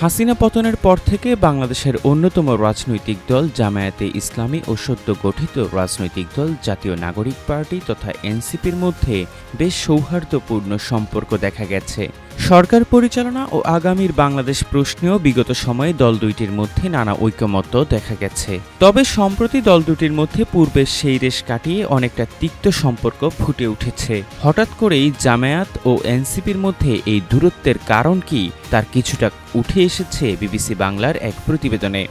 হাসিনা পতনের পর থেকে বাংলাদেশের অন্যতম রাজনৈতিক দল জামায়াতে ইসলামী ও সদ্য গঠিত রাজনৈতিক দল জাতীয় নাগরিক পার্টি তথা এনসিপির মধ্যে বেশ সৌহার্দ্যপূর্ণ সম্পর্ক দেখা গেছে। সরকার পরিচালনা ও আগামীর বাংলাদেশ প্রশ্নেও বিগত সময়ে দল দুইটির মধ্যে নানা ঐকমত্য দেখা গেছে। তবে সম্প্রতি দল দুটির মধ্যে পূর্বের সেই রেশ কাটিয়ে অনেকটা তিক্ত সম্পর্ক ফুটে উঠেছে। হঠাৎ করেই জামায়াত ও এনসিপির মধ্যে এই দূরত্বের কারণ কি তার কিছুটা উঠে এসেছে বিবিসি বাংলার এক প্রতিবেদনে।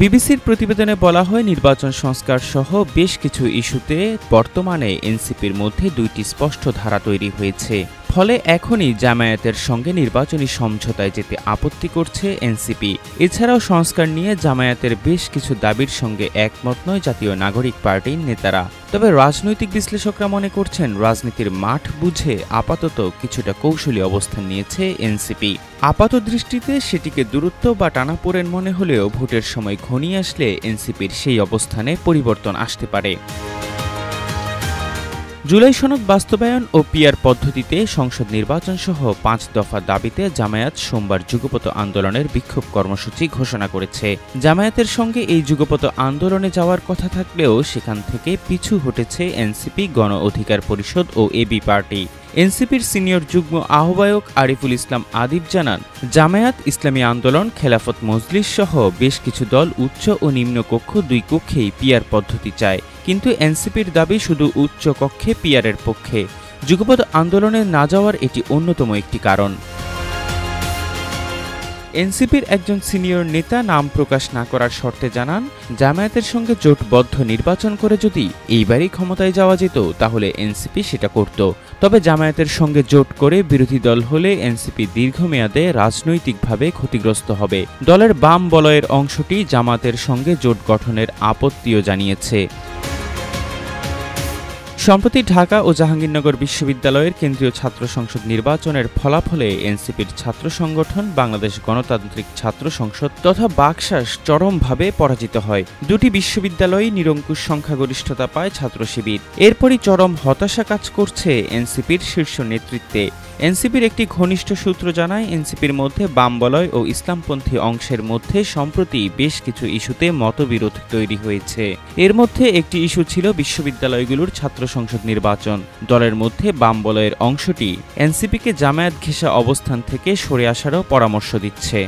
বিবিসির প্রতিবেদনে বলা হয়, নির্বাচন সংস্কার সহ বেশ কিছু ইস্যুতে বর্তমানে এনসিপির মধ্যে দুইটি স্পষ্ট ধারা তৈরি হয়েছে। ফলে এখনই জামায়াতের সঙ্গে নির্বাচনী সমঝোতায় যেতে আপত্তি করছে এনসিপি। এছাড়াও সংস্কার নিয়ে জামায়াতের বেশ কিছু দাবির সঙ্গে একমত নয় জাতীয় নাগরিক পার্টির নেতারা। তবে রাজনৈতিক বিশ্লেষকরা মনে করছেন, রাজনীতির মাঠ বুঝে আপাতত কিছুটা কৌশলী অবস্থান নিয়েছে এনসিপি। আপাত দৃষ্টিতে সেটিকে দূরত্ব বা টানাপোড়েন মনে হলেও ভোটের সময় ঘনিয়ে আসলে এনসিপির সেই অবস্থানে পরিবর্তন আসতে পারে। জুলাই সনদ বাস্তবায়ন ও পিআর পদ্ধতিতে সংসদ নির্বাচন সহ ৫ দফা দাবিতে জামায়াত সোমবার যুগপৎ আন্দোলনের বিক্ষোভ কর্মসূচি ঘোষণা করেছে। জামায়াতের সঙ্গে এই যুগপৎ আন্দোলনে যাওয়ার কথা থাকলেও সেখান থেকে পিছু হটেছে এনসিপি, গণ অধিকার পরিষদ ও এবি পার্টি। এনসিপির সিনিয়র যুগ্ম আহ্বায়ক আরিফুল ইসলাম আদিব জানান, জামায়াত, ইসলামী আন্দোলন, খেলাফত মজলিস সহ বেশ কিছু দল উচ্চ ও নিম্ন কক্ষ দুই কক্ষেই পিআর পদ্ধতি চায়, কিন্তু এনসিপির দাবি শুধু উচ্চ কক্ষে পিআরের পক্ষে। যুগপৎ আন্দোলনে না যাওয়ার এটি অন্যতম একটি কারণ। এনসিপির একজন সিনিয়র নেতা নাম প্রকাশ না করার শর্তে জানান, জামায়াতের সঙ্গে জোটবদ্ধ নির্বাচন করে যদি এইবারই ক্ষমতায় যাওয়া যেত তাহলে এনসিপি সেটা করত। তবে জামায়াতের সঙ্গে জোট করে বিরোধী দল হলে এনসিপি দীর্ঘমেয়াদে রাজনৈতিকভাবে ক্ষতিগ্রস্ত হবে। দলের বাম বলয়ের অংশটি জামায়াতের সঙ্গে জোট গঠনের আপত্তিও জানিয়েছে। সম্প্রতি ঢাকা ও জাহাঙ্গীরনগর বিশ্ববিদ্যালয়ের কেন্দ্রীয় ছাত্র সংসদ নির্বাচনের ফলাফলে এনসিপির ছাত্র সংগঠন বাংলাদেশ গণতান্ত্রিক ছাত্র সংসদ তথা বাকশাস চরমভাবে পরাজিত হয়। দুটি বিশ্ববিদ্যালয়ই নিরঙ্কুশ সংখ্যাগরিষ্ঠতা পায় ছাত্র শিবির। এরপরই চরম হতাশা কাজ করছে এনসিপির শীর্ষ নেতৃত্বে। এনসিপির একটি ঘনিষ্ঠ সূত্র জানায়, এনসিপির মধ্যে বাম বলয় ও ইসলামপন্থী অংশের মধ্যে সম্প্রতি বেশ কিছু ইস্যুতে মতবিরোধ তৈরি হয়েছে। এর মধ্যে একটি ইস্যু ছিল বিশ্ববিদ্যালয়গুলোর ছাত্র সংসদ নির্বাচন। দলের মধ্যে বাম বলয়ের অংশটি এনসিপিকে জামায়াত ঘেঁষা অবস্থান থেকে সরে আসারও পরামর্শ দিচ্ছে।